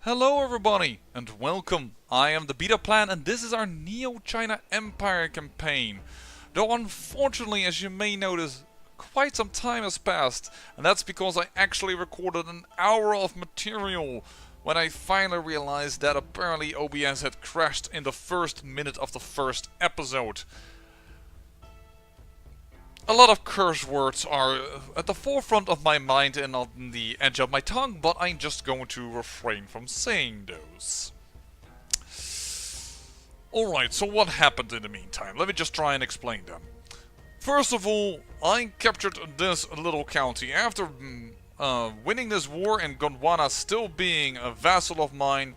Hello everybody and welcome. I am the Beta Plan and this is our Neo-China Empire campaign. Though unfortunately, as you may notice, quite some time has passed, and that's because I actually recorded an hour of material when I finally realized that apparently OBS had crashed in the first minute of the first episode. A lot of curse words are at the forefront of my mind and on the edge of my tongue, but I'm just going to refrain from saying those. Alright, so what happened in the meantime? Let me just try and explain them. First of all, I captured this little county. After winning this war and Gondwana still being a vassal of mine,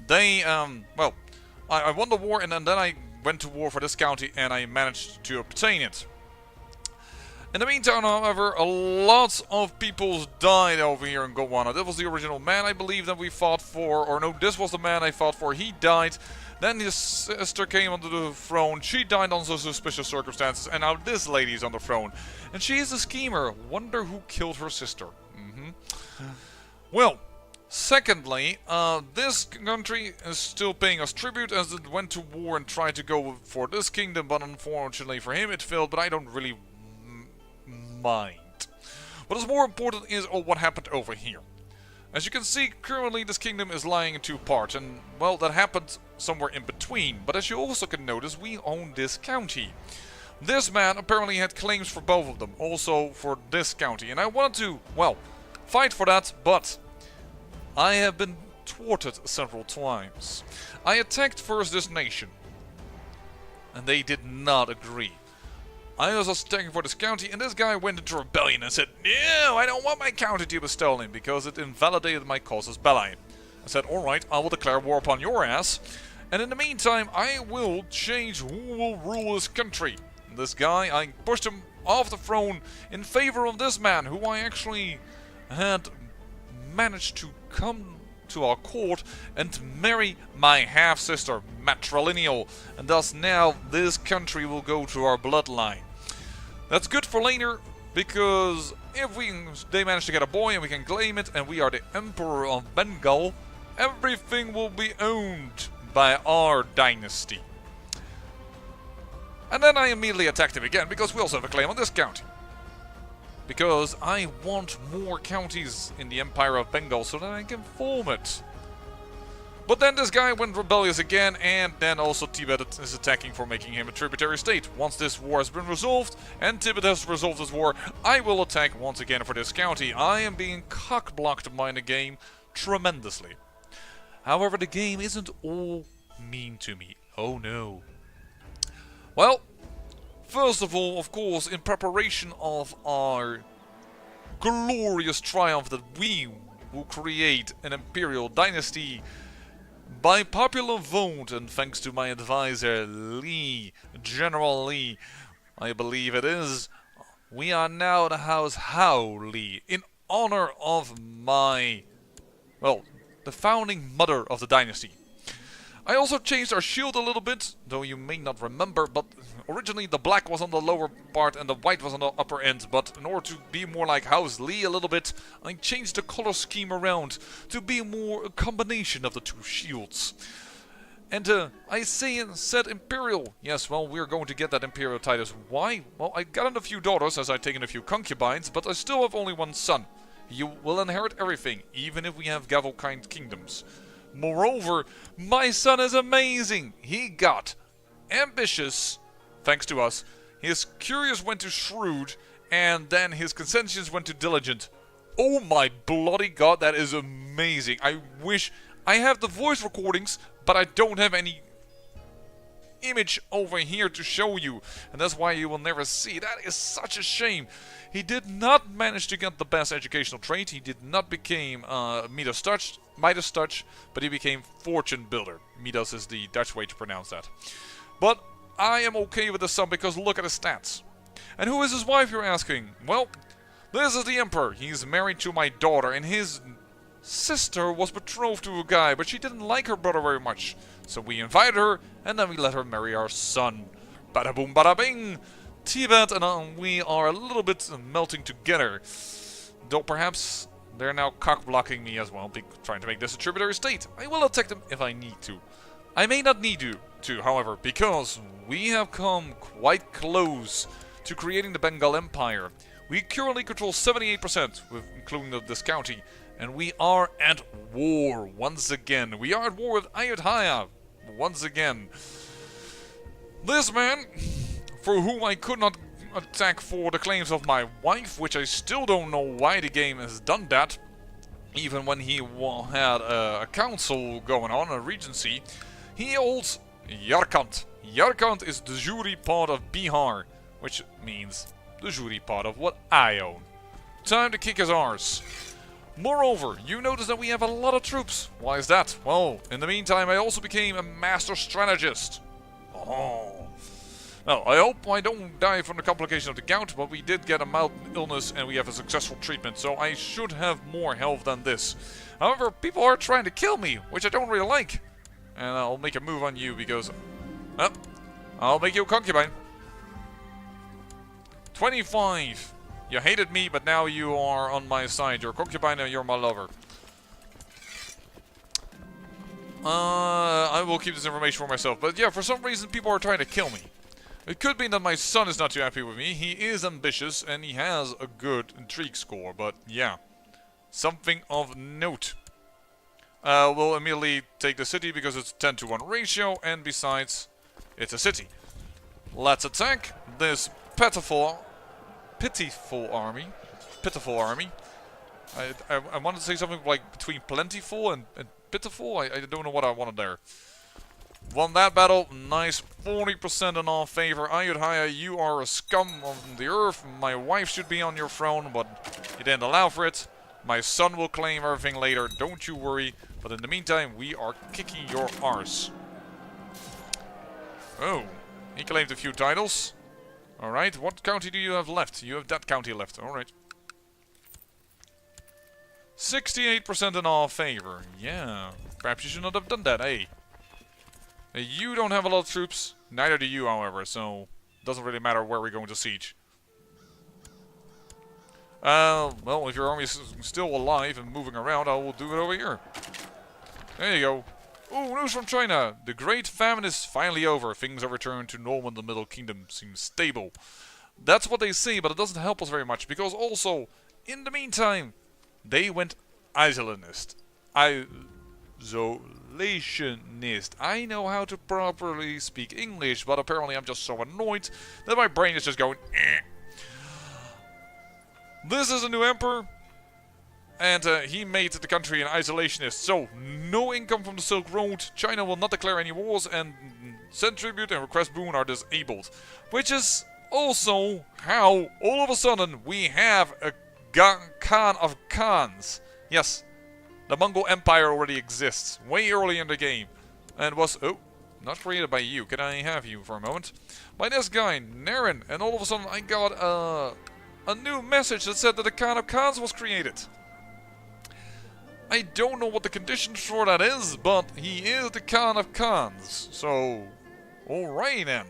they, I won the war and then I went to war for this county and I managed to obtain it. In the meantime, however, a lot of people died over here in Gondwana. That was the original man, I believe, that we fought for. Or no, this was the man I fought for. He died. Then his sister came onto the throne. She died under suspicious circumstances. And now this lady's on the throne. And she is a schemer. Wonder who killed her sister. Well, secondly, this country is still paying us tribute as it went to war and tried to go for this kingdom. But unfortunately for him, it failed. But I don't really mind. What is more important is what happened over here. As you can see, currently this kingdom is lying in two parts, and well, that happened somewhere in between. But as you also can notice, we own this county. This man apparently had claims for both of them, also for this county, and I wanted to, well, fight for that, but I have been thwarted several times. I attacked first this nation, and they did not agree. I was attacking for this county, and this guy went into rebellion and said, "No, I don't want my county to be stolen because it invalidated my casus belli." I said, "Alright, I will declare war upon your ass, and in the meantime, I will change who will rule this country." And this guy, I pushed him off the throne in favor of this man, who I actually had managed to come to our court and marry my half-sister, matrilineal, and thus now this country will go to our bloodline. That's good for later, because if they manage to get a boy and we can claim it and we are the Emperor of Bengal, everything will be owned by our dynasty. And then I immediately attacked him again, because we also have a claim on this county. Because I want more counties in the Empire of Bengal so that I can form it. But then this guy went rebellious again, and then also Tibet is attacking for making him a tributary state. Once this war has been resolved, and Tibet has resolved this war, I will attack once again for this county. I am being cock-blocked by the game tremendously. However, the game isn't all mean to me. Oh no. Well, first of all, of course, in preparation of our glorious triumph that we will create an Imperial Dynasty, by popular vote and thanks to my advisor Lee, General Lee, I believe it is, we are now the House Hao Lee, in honor of my, well, the founding mother of the dynasty. I also changed our shield a little bit, though you may not remember, but originally the black was on the lower part and the white was on the upper end, but in order to be more like House Lee a little bit, I changed the color scheme around to be more a combination of the two shields. And I said Imperial. Yes, well, we're going to get that Imperial title. Why? Well, I got a few daughters as I've taken a few concubines, but I still have only one son. You will inherit everything, even if we have Gavel-kind kingdoms. Moreover, my son is amazing. He got ambitious, thanks to us. His curious went to shrewd, and then his conscientious went to diligent. Oh my bloody god, that is amazing. I wish I have the voice recordings, but I don't have any image over here to show you, and that's why you will never see. That is such a shame. He did not manage to get the best educational trait. He did not become Midas Touch, but he became Fortune Builder. Midas is the Dutch way to pronounce that. But I am okay with the son because look at his stats. And who is his wife, you're asking? Well, this is the Emperor. He's married to my daughter, and his sister was betrothed to a guy, but she didn't like her brother very much. So we invited her, and then we let her marry our son. Bada boom, bada bing! Tibet and we are a little bit melting together. Though perhaps They're now cock-blocking me as well, trying to make this a tributary state. I will attack them if I need to. I may not need to, however, because we have come quite close to creating the Bengal Empire. We currently control 78%, including this county, and we are at war once again. We are at war with Ayodhya once again. This man, for whom I could not attack for the claims of my wife, which I still don't know why the game has done that, even when he had a council going on, a regency. He holds Yarkand. Yarkand is the jury part of Bihar, which means the jury part of what I own. Time to kick his arse. Moreover, you notice that we have a lot of troops. Why is that? Well, in the meantime, I also became a master strategist. Oh. Well, I hope I don't die from the complication of the gout, but we did get a mild illness and we have a successful treatment, so I should have more health than this. However, people are trying to kill me, which I don't really like. And I'll make a move on you because... I'll make you a concubine. 25. You hated me, but now you are on my side. You're a concubine and you're my lover. I will keep this information for myself. But yeah, for some reason people are trying to kill me. It could be that my son is not too happy with me. He is ambitious and he has a good intrigue score. But yeah, something of note. We'll immediately take the city because it's a 10-to-1 ratio. And besides, it's a city. Let's attack this pitiful army. Pitiful army. I wanted to say something like between plentiful and pitiful. I don't know what I wanted there. Won that battle. Nice. 40% in our favor. Ayodhya, you are a scum of the earth. My wife should be on your throne, but you didn't allow for it. My son will claim everything later. Don't you worry. But in the meantime, we are kicking your arse. Oh. He claimed a few titles. Alright, what county do you have left? You have that county left, alright. 68% in our favor. Yeah, perhaps you should not have done that, eh? You don't have a lot of troops. Neither do you, however, so it doesn't really matter where we're going to siege. Well, if your army is still alive and moving around, I will do it over here. There you go. Ooh, news from China. The Great Famine is finally over. Things have returned to normal in the Middle Kingdom. Seems stable. That's what they say, but it doesn't help us very much. Because also, in the meantime, they went isolationist. Isolationist. I know how to properly speak English, but apparently I'm just so annoyed that my brain is just going, eh. This is a new emperor. And he made the country an isolationist, so no income from the Silk Road, China will not declare any wars, and send tribute and request boon are disabled. Which is also how, all of a sudden, we have a Khan of Khans. Yes, the Mongol Empire already exists, way early in the game. And was, oh, not created by you, can I have you for a moment? By this guy, Naren, and all of a sudden I got a new message that said that the Khan of Khans was created. I don't know what the conditions for that is, but he is the Khan of Khans. So, alright then.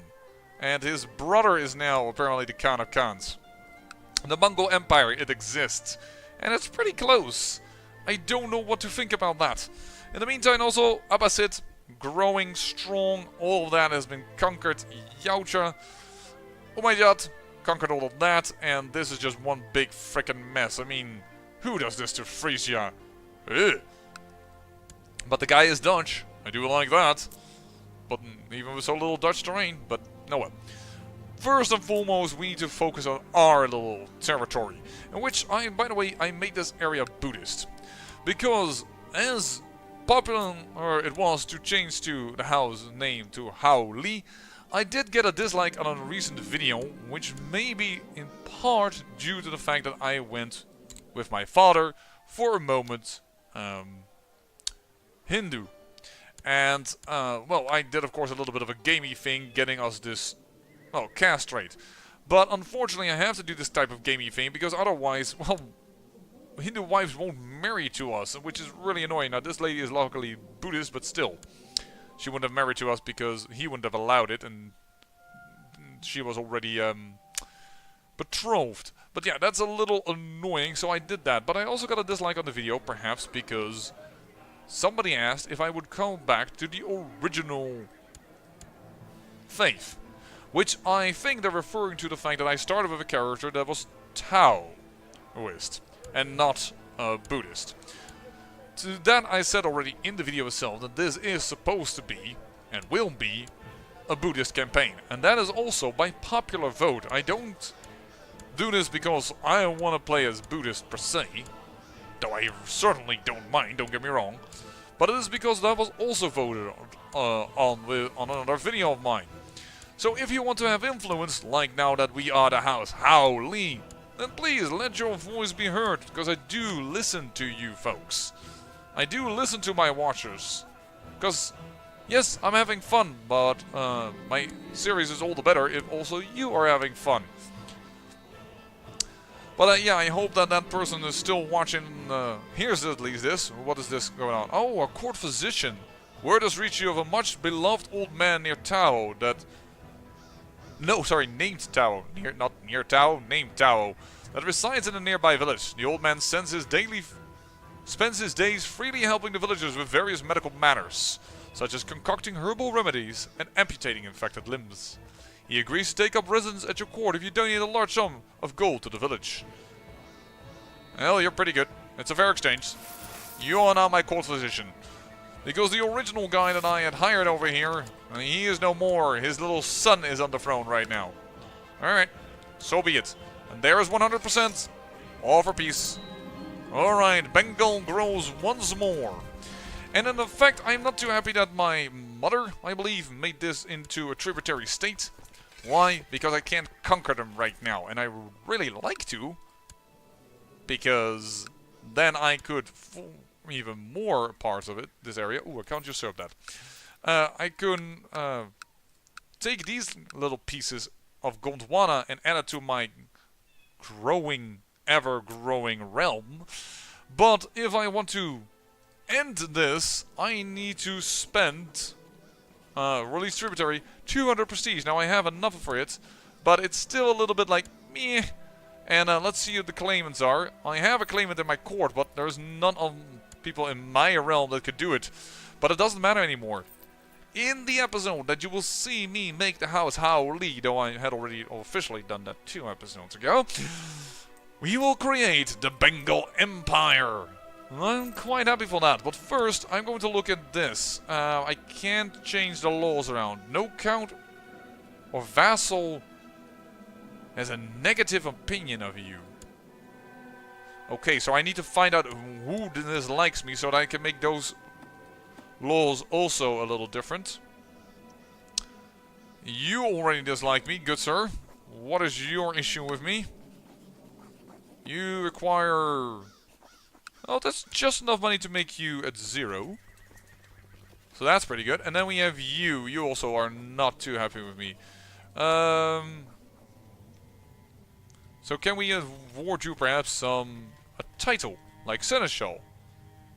And his brother is now apparently the Khan of Khans. The Mongol Empire, it exists. And it's pretty close. I don't know what to think about that. In the meantime also, Abbasid, growing strong. All of that has been conquered. Yautja, Umayyad, conquered all of that. And this is just one big frickin' mess. I mean, who does this to Frisia? Ugh. But the guy is Dutch. I do like that. But even with so little Dutch terrain. But no well. First and foremost, we need to focus on our little territory. In which, by the way, I made this area Buddhist. Because as popular it was to change to the house name to Hao Li, I did get a dislike on a recent video. Which may be in part due to the fact that I went with my father for a moment Hindu. And, well, I did, of course, a little bit of a gamey thing, getting us this, well, castrate. But, unfortunately, I have to do this type of gamey thing, because otherwise, well, Hindu wives won't marry to us, which is really annoying. Now, this lady is locally Buddhist, but still. She wouldn't have married to us because he wouldn't have allowed it, and she was already, betrothed. But yeah, that's a little annoying, so I did that. But I also got a dislike on the video, perhaps because somebody asked if I would come back to the original faith. Which I think they're referring to the fact that I started with a character that was Taoist and not Buddhist. To that I said already in the video itself that this is supposed to be, and will be, a Buddhist campaign. And that is also by popular vote. I don't do this because I want to play as Buddhist per se, though I certainly don't mind, don't get me wrong. But it is because that was also voted on another video of mine. So if you want to have influence, like now that we are the house Howlee, then please let your voice be heard, because I do listen to you folks. I do listen to my watchers. Because, yes, I'm having fun, but my series is all the better if also you are having fun. But yeah, I hope that that person is still watching. Here's at least this. What is this going on? Oh, a court physician. Word has reached you of a much beloved old man near Tao that... No, sorry, named Tao. Not near Tao, named Tao. That resides in a nearby village. The old man spends his days freely helping the villagers with various medical matters, such as concocting herbal remedies and amputating infected limbs. He agrees to take up residence at your court if you donate a large sum of gold to the village. Well, you're pretty good. It's a fair exchange. You are now my court physician. Because the original guy that I had hired over here, he is no more. His little son is on the throne right now. Alright, so be it. And there is 100%. All for peace. Alright, Bengal grows once more. And in effect, I'm not too happy that my mother, I believe, made this into a tributary state. Why? Because I can't conquer them right now. And I would really like to. Because then I could... even more parts of it, this area. Ooh, I can't usurp that. I can take these little pieces of Gondwana and add it to my growing, ever-growing realm. But if I want to end this, I need to spend, release tributary, 200 prestige. Now I have enough for it, but it's still a little bit like, meh. And let's see who the claimants are. I have a claimant in my court, but there's none of people in my realm that could do it. But it doesn't matter anymore. In the episode that you will see me make the house Howlee, though I had already officially done that 2 episodes ago, we will create the Bengal Empire. I'm quite happy for that. But first, I'm going to look at this. I can't change the laws around. No count or vassal has a negative opinion of you. Okay, so I need to find out who dislikes me so that I can make those laws also a little different. You already dislike me, good sir. What is your issue with me? You require... Oh, that's just enough money to make you at 0. So that's pretty good. And then we have you. You also are not too happy with me. So can we award you perhaps a title, like Seneschal?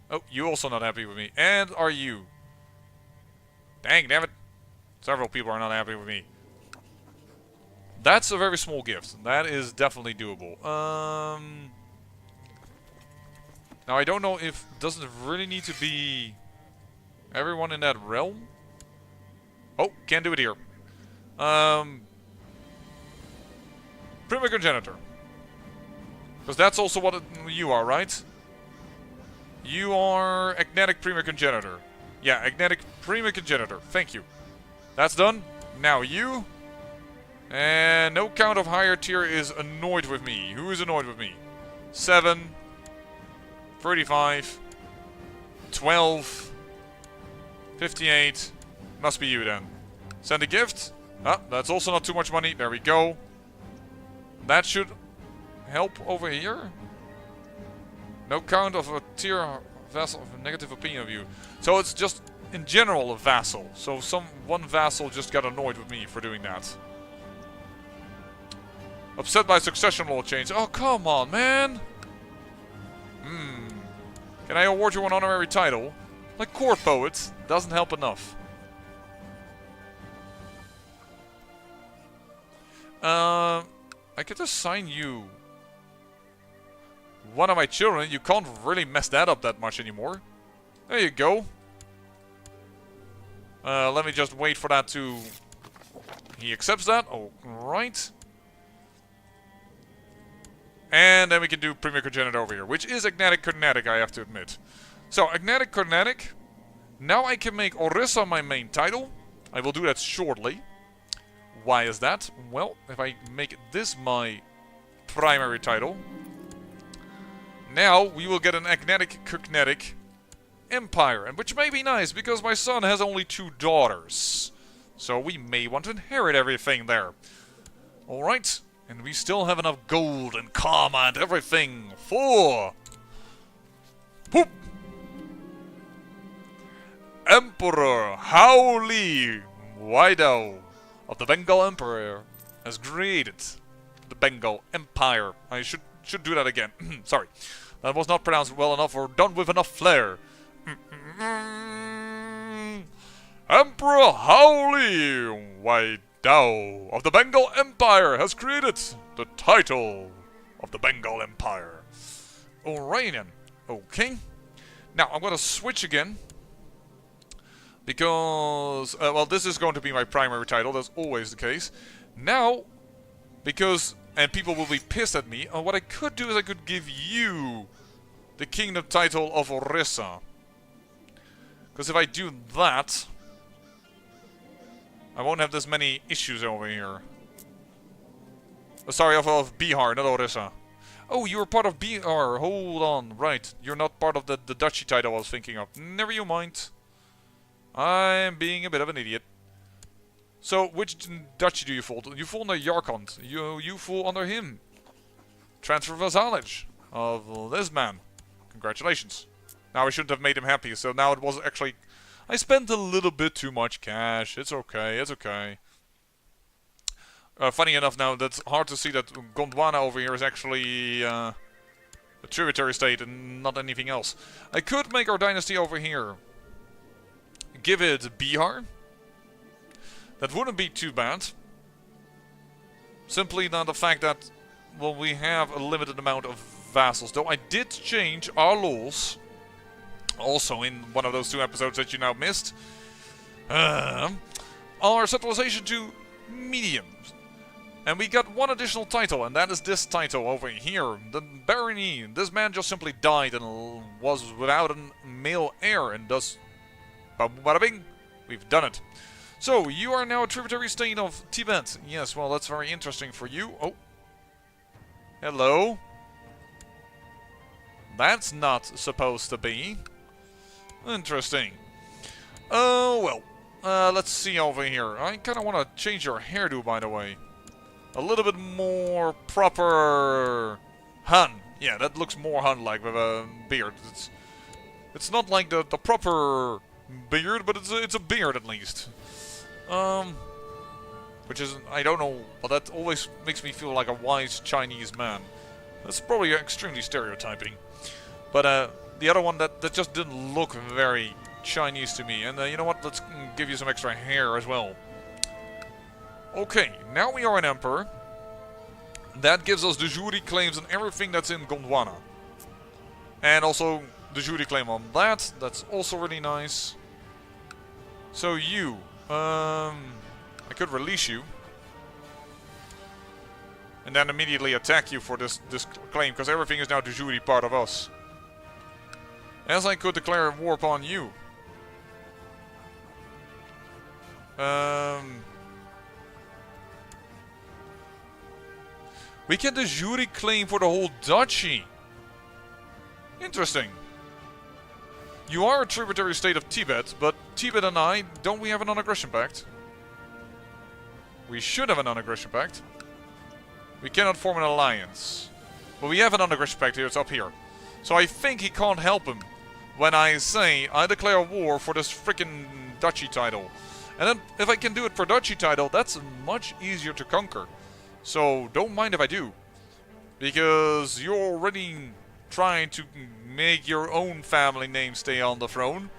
Oh, you also not happy with me. And are you? Dang, damn it. Several people are not happy with me. That's a very small gift. That is definitely doable. Now I don't know if... Does it really need to be everyone in that realm? Oh, can't do it here. Prima Congenitor. Because that's also what you are, right? You are Agnetic Prima Congenitor. Yeah, Agnetic Prima Congenitor. Thank you. That's done. Now you. And no count of higher tier is annoyed with me. Who is annoyed with me? 7. 35. 12. 58. Must be you then. Send a gift. Ah, that's also not too much money. There we go. That should help over here. No count of a tier vassal of a negative opinion of you. So it's just in general a vassal. So one vassal just got annoyed with me for doing that. Upset by succession law change. Oh, come on, man. Can I award you an honorary title? Like court poet. Doesn't help enough. I I could assign you one of my children. You can't really mess that up that much anymore. There you go. Let me just wait for that to... He accepts that. Alright. And then we can do Premier Cogenitor over here, which is Agnatic Kinetic, I have to admit. So, Agnatic Kinetic. Now I can make Orisa my main title. I will do that shortly. Why is that? Well, if I make this my primary title, now we will get an Agnatic Kinetic Empire, and which may be nice because my son has only 2 daughters. So we may want to inherit everything there. Alright, and we still have enough gold and karma and everything for... Poop! Emperor Howli Waido of the Bengal Empire has created the Bengal Empire. I should do that again. Sorry. That was not pronounced well enough or done with enough flair. Emperor Howli Waido of the Bengal Empire has created the title of the Bengal Empire. Alright then. Okay. Now I'm going to switch again. Because, well, this is going to be my primary title. That's always the case. Now, because, and people will be pissed at me, what I could do is I could give you the kingdom title of Orisa. Because if I do that, I won't have this many issues over here. Oh, sorry, of Bihar, not Orisa. Oh, you're part of Bihar. Hold on. Right. You're not part of the duchy title I was thinking of. Never you mind. I'm being a bit of an idiot. So, which duchy do you fall? You fall under Yarkand. You fall under him. Transfer vassalage of this man. Congratulations. Now I shouldn't have made him happy, so now it was actually... I spent a little bit too much cash. It's okay, it's okay. Funny enough now, that's hard to see that Gondwana over here is actually a tributary state and not anything else. I could make our dynasty over here. Give it Bihar. That wouldn't be too bad. Simply now the fact that, well, we have a limited amount of vassals. Though I did change our laws. Also in one of those 2 episodes that you now missed. Our centralization to medium. And we got one additional title, and that is this title over here. The barony. This man just simply died and was without a male heir, and thus... Bada bing, we've done it. So, you are now a tributary state of Tibet. Yes, well, that's very interesting for you. Oh. Hello. That's not supposed to be. Interesting. Oh, well. Let's see over here. I kind of want to change your hairdo, by the way. A little bit more proper Han. Yeah, that looks more Han-like with a beard. It's not like the proper... beard, but it's a beard at least. Which is, I don't know, but that always makes me feel like a wise Chinese man. That's probably extremely stereotyping. But the other one that just didn't look very Chinese to me. And you know what, let's give you some extra hair as well. Okay, now we are an emperor. That gives us de jure claims on everything that's in Gondwana. And also de jure claim on that. That's also really nice. So you, I could release you. And then immediately attack you for this claim, because everything is now de jure part of us. As I could declare war upon you. We can de jure claim for the whole duchy. Interesting. You are a tributary state of Tibet, but Tibet and I, don't we have a non-aggression pact? We should have a non-aggression pact. We cannot form an alliance. But we have a non-aggression pact here, it's up here. So I think he can't help him when I say I declare war for this freaking duchy title. And then if I can do it for duchy title, that's much easier to conquer. So don't mind if I do. Because you're already trying to make your own family name stay on the throne.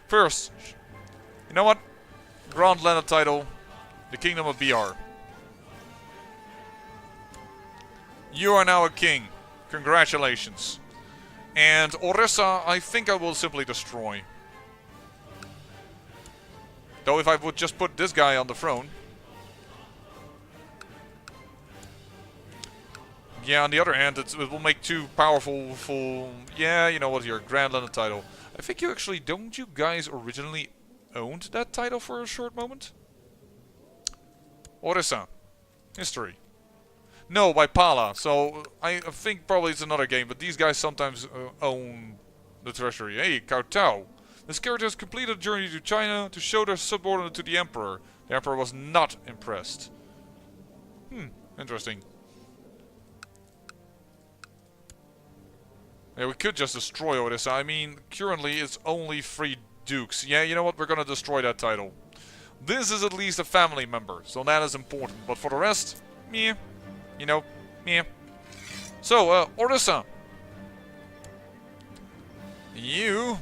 First, you know what? Grand Landed title, the Kingdom of Bihar. You are now a king. Congratulations. And Orissa, I think I will simply destroy. Though if I would just put this guy on the throne. Yeah, on the other hand, it will make two powerful, full... Yeah, you know what, your Grand Landed title. I think you actually... Don't you guys originally owned that title for a short moment? Orissa. History. No, by Pala. So, I think probably it's another game, but these guys sometimes own the treasury. Hey, Kowtow. This character has completed a journey to China to show their subordinate to the Emperor. The Emperor was not impressed. Interesting. Yeah, we could just destroy Orissa. I mean, currently it's only 3 dukes. Yeah, you know what? We're gonna destroy that title. This is at least a family member, so that is important. But for the rest, meh. You know, meh. So, Orissa. You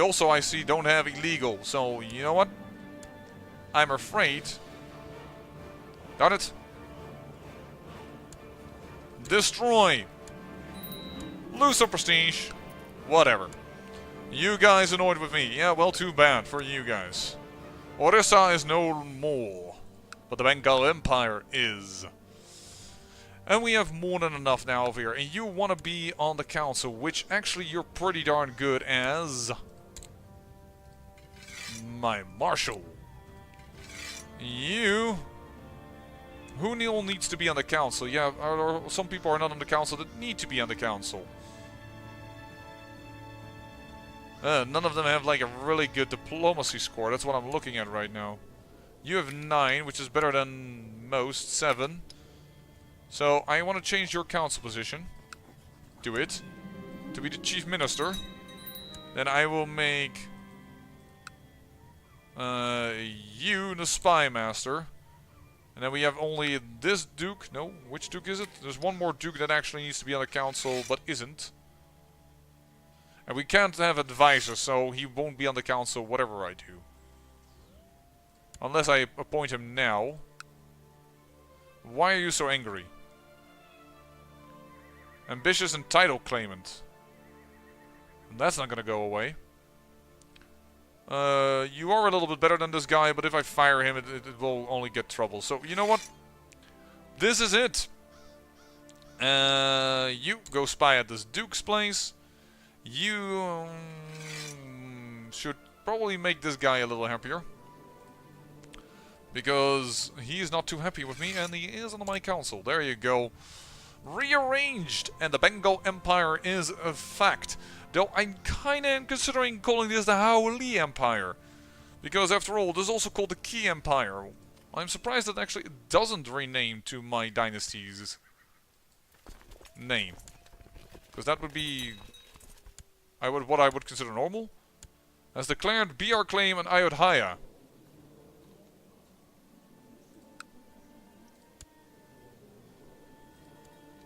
also, I see, don't have illegal. So, you know what? I'm afraid. Got it? Destroy. Lose some prestige. Whatever. You guys annoyed with me. Yeah, well, too bad for you guys. Orissa is no more. But the Bengal Empire is. And we have more than enough now over here. And you want to be on the council, which actually you're pretty darn good as... my marshal. You... Who needs to be on the council? Yeah, some people are not on the council that need to be on the council. None of them have like a really good diplomacy score. That's what I'm looking at right now. You have 9, which is better than most. 7. So I want to change your council position. Do it. To be the chief minister. Then I will make you the spy master. And then we have only this duke. No, which duke is it? There's one more duke that actually needs to be on the council, but isn't. And we can't have advisors, so he won't be on the council whatever I do. Unless I appoint him now. Why are you so angry? Ambitious and title claimant. That's not gonna go away. You are a little bit better than this guy, but if I fire him, it will only get trouble. So, you know what? This is it. You go spy at this duke's place. You should probably make this guy a little happier. Because he is not too happy with me, and he is on my council. There you go. Rearranged, and the Bengal Empire is a fact. Though I'm kinda considering calling this the Haoli Empire. Because after all, this is also called the Qi Empire. I'm surprised that actually it doesn't rename to my dynasty's name. Because that would be... what I would consider normal. As declared, BR claim and Ayodhya.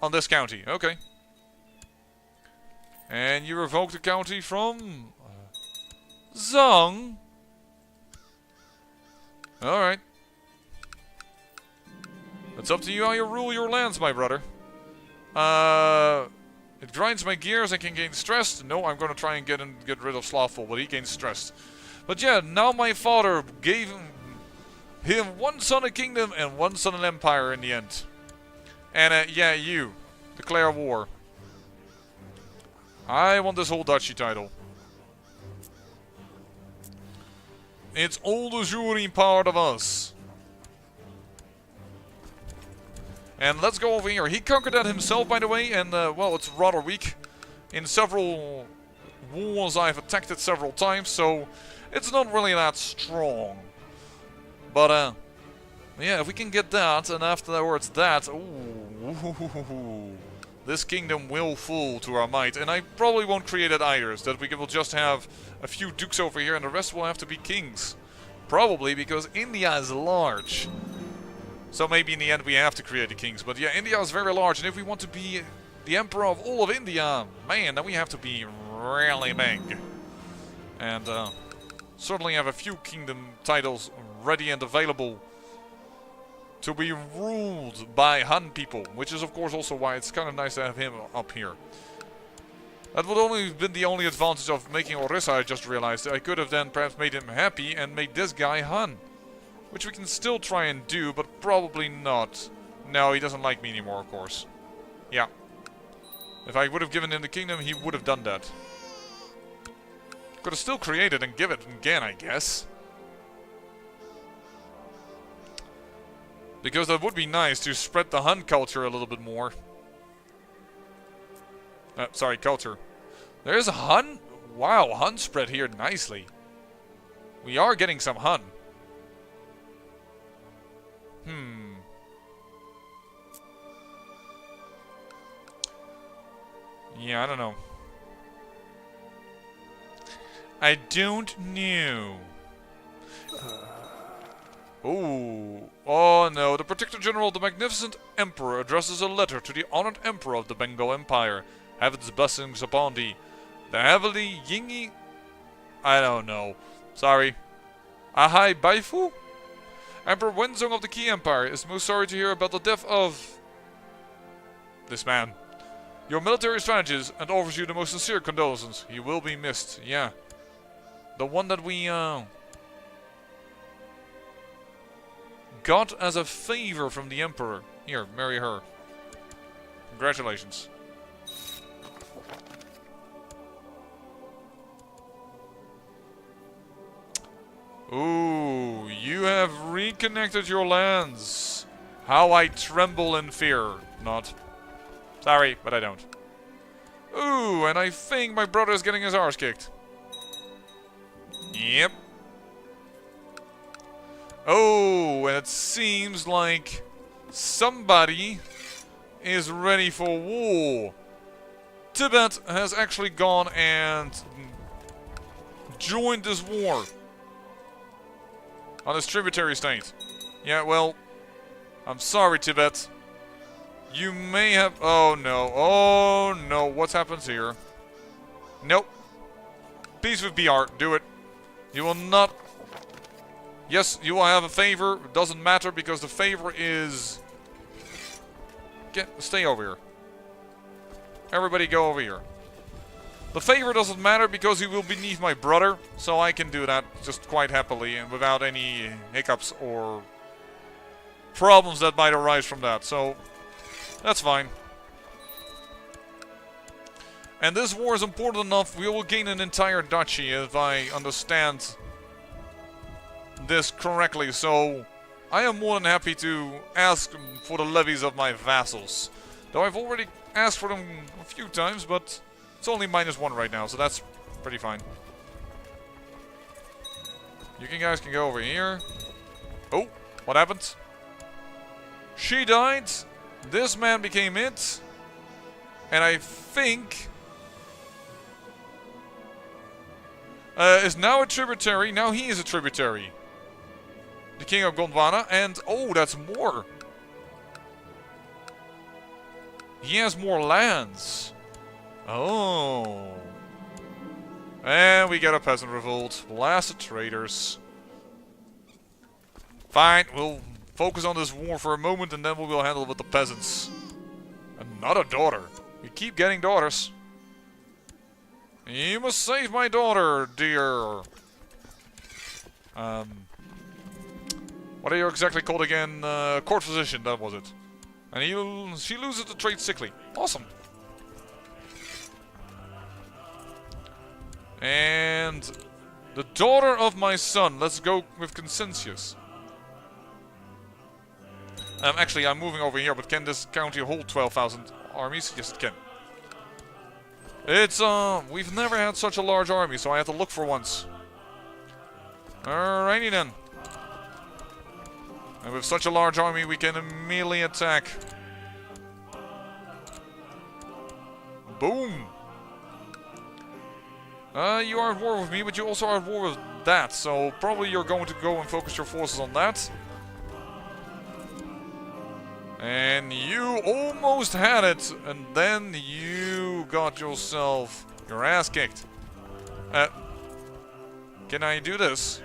On this county, okay. And you revoke the county from... Zhang? Alright. It's up to you how you rule your lands, my brother. It grinds my gears, I can gain stress. No, I'm gonna try and get rid of Slothful, but he gains stress. But yeah, now my father gave him one son a kingdom and one son an empire in the end. And yeah, you. Declare war. I want this whole duchy title. It's all the jury part of us. And let's go over here. He conquered that himself, by the way, and well, it's rather weak. In several wars I've attacked it several times, so it's not really that strong. But yeah, if we can get that, and afterwards that, ooh, this kingdom will fall to our might. And I probably won't create it either, so that we will just have a few dukes over here, and the rest will have to be kings. Probably, because India is large. So maybe in the end we have to create the kings. But yeah, India is very large, and if we want to be the emperor of all of India, man, then we have to be really big. And certainly have a few kingdom titles ready and available. to be ruled by Han people, which is of course also why it's kind of nice to have him up here. That would only have been the only advantage of making Orissa, I just realized. I could have then perhaps made him happy and made this guy Han. Which we can still try and do, but probably not. No, he doesn't like me anymore, of course. Yeah. If I would have given him the kingdom, he would have done that. Could have still created and give it again, I guess. Because that would be nice to spread the Han culture a little bit more. Sorry, culture. There's a Han. Wow, Han spread here nicely. We are getting some Han. Yeah, I don't know. I don't know. Oh no, the Protector General of the Magnificent Emperor addresses a letter to the honored Emperor of the Bengal Empire. Heaven's blessings upon thee. The heavily Yingi... I don't know. Sorry. Ahai Baifu? Emperor Wenzong of the Qi Empire is most sorry to hear about the death of... this man. Your military strategist and offers you the most sincere condolences. He will be missed. Yeah. The one that we, got as a favor from the Emperor. Here, marry her. Congratulations. Ooh, you have reconnected your lands. How I tremble in fear. Not. Sorry, but I don't. Ooh, and I think my brother is getting his arse kicked. Yep. Oh, and it seems like somebody is ready for war. Tibet has actually gone and joined this war on his tributary state. Yeah, well, I'm sorry, Tibet. You may have... oh no, what's happened here? Nope. Peace with BR, do it. You will not... yes, you will have a favor. It doesn't matter because the favor is... stay over here. Everybody go over here. The favor doesn't matter because he will be beneath my brother. So I can do that just quite happily and without any hiccups or problems that might arise from that. So, that's fine. And this war is important enough, we will gain an entire duchy if I understand this correctly. So, I am more than happy to ask for the levies of my vassals. Though I've already asked for them a few times, but it's only -1 right now, so that's pretty fine. You guys can go over here. Oh, what happened? She died. This man became it. And I think... is now a tributary. Now he is a tributary. The King of Gondwana. And, oh, that's more. He has more lands. Oh. And we get a peasant revolt. Blasted traitors. Fine, we'll focus on this war for a moment and then we will handle it with the peasants. Another daughter. We keep getting daughters. You must save my daughter, dear. What are you exactly called again? Court physician, that was it. And she loses the trait sickly. Awesome. And the daughter of my son. Let's go with Consensus. Actually, I'm moving over here, but can this county hold 12,000 armies? Yes, it can. It's, we've never had such a large army, so I have to look for once. Alrighty then. And with such a large army, we can immediately attack. Boom! You are at war with me, but you also are at war with that, so probably you're going to go and focus your forces on that. And you almost had it, and then you got yourself your ass kicked. Can I do this?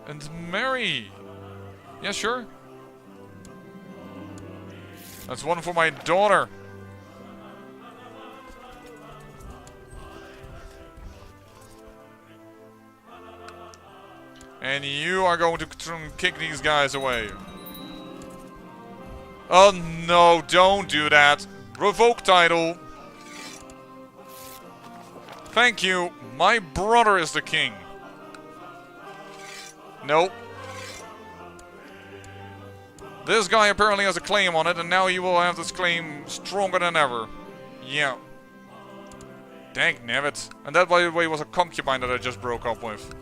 And marry Yeah, sure. That's one for my daughter. And you are going to kick these guys away. Oh no, don't do that. Revoke title. Thank you. My brother is the king. Nope. This guy apparently has a claim on it, and now he will have this claim stronger than ever. Yeah. Dang nabbit. And that, by the way, was a concubine that I just broke up with.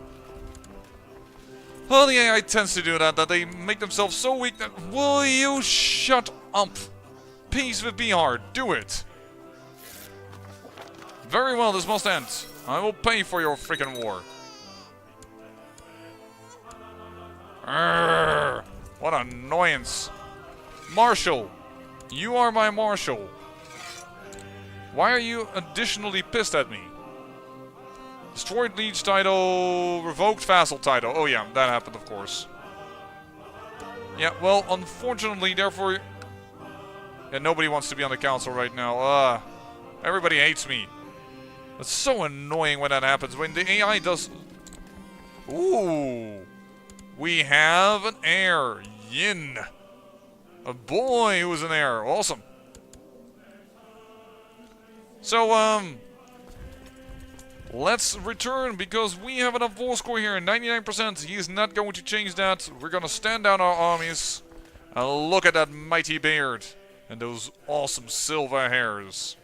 Well, the AI tends to do that they make themselves so weak that... Will you shut up? Peace with Bihar, do it. Very well, this must end. I will pay for your freaking war. Arrgh, what annoyance. Marshal, you are my marshal. Why are you additionally pissed at me? Destroyed liege title, revoked vassal title. Oh yeah, that happened of course. Yeah, well, unfortunately, therefore... Yeah, nobody wants to be on the council right now. Everybody hates me. It's so annoying when that happens. When the AI does... Ooh. We have an heir. Yin. A boy who's an heir. Awesome. So, let's return because we have enough war score here. 99%. He is not going to change that. We're going to stand down our armies. And look at that mighty beard. And those awesome silver hairs.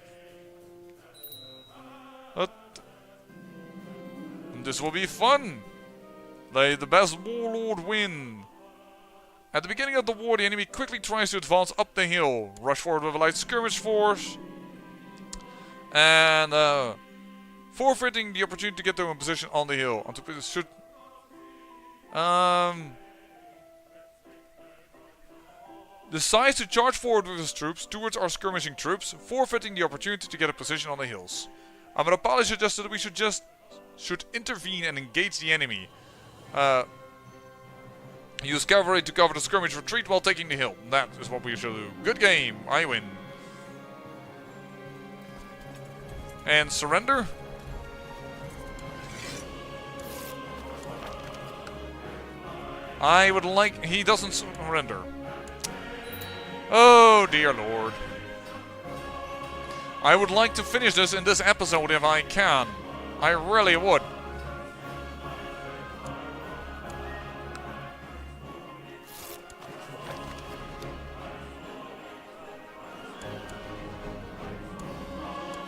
This will be fun. Let the best warlord win. At the beginning of the war, the enemy quickly tries to advance up the hill. Rush forward with a light skirmish force. And forfeiting the opportunity to get to a position on the hill. Decides to charge forward with his troops towards our skirmishing troops, forfeiting the opportunity to get a position on the hills. Amadapali suggested that we should intervene and engage the enemy. Use cavalry to cover the skirmish retreat while taking the hill. That is what we should do. Good game. I win. And surrender. I would like... He doesn't surrender. Oh, dear Lord. I would like to finish this in this episode if I can. I really would.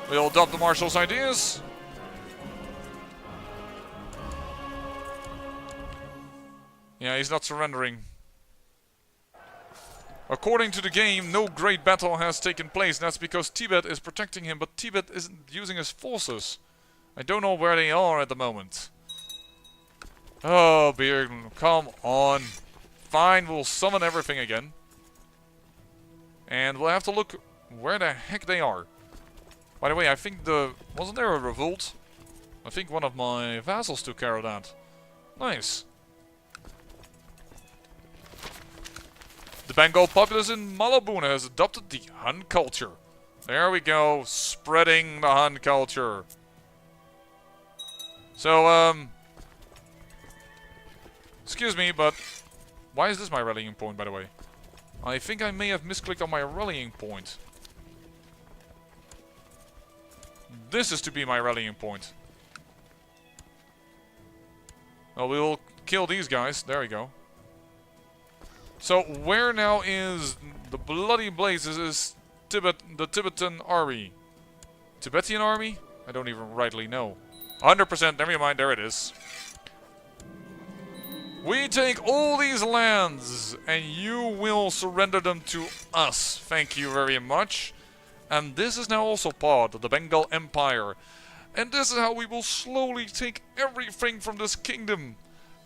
We'll adopt the Marshal's ideas. Yeah, he's not surrendering. According to the game, no great battle has taken place. That's because Tibet is protecting him, but Tibet isn't using his forces. I don't know where they are at the moment. Oh, Beard, come on. Fine, we'll summon everything again. And we'll have to look where the heck they are. By the way, I think wasn't there a revolt? I think one of my vassals took care of that. Nice. The Bengal populace in Malabuna has adopted the Han culture. There we go, spreading the Han culture. So, excuse me, but why is this my rallying point, by the way? I think I may have misclicked on my rallying point. This is to be my rallying point. Well, we will kill these guys. There we go. So, where now is the bloody blazes is the Tibetan army? Tibetan army? I don't even rightly know. 100%, never mind, there it is. We take all these lands, and you will surrender them to us. Thank you very much. And this is now also part of the Bengal Empire. And this is how we will slowly take everything from this kingdom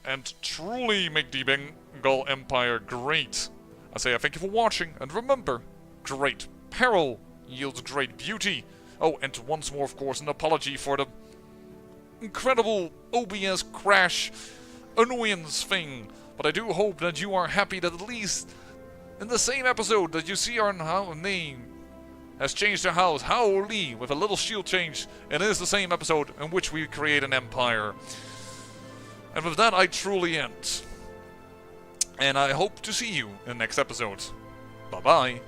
and truly make the Bengal Empire great. I say I thank you for watching, and remember, great peril yields great beauty. Oh, and once more, of course, an apology for the incredible OBS crash annoyance thing. But But I do hope that you are happy that at least in the same episode that you see our name has changed to house, Howlee, with a little shield change, and it is the same episode in which we create an empire. And with that, I truly end. And I hope to see you in the next episode. Bye-bye.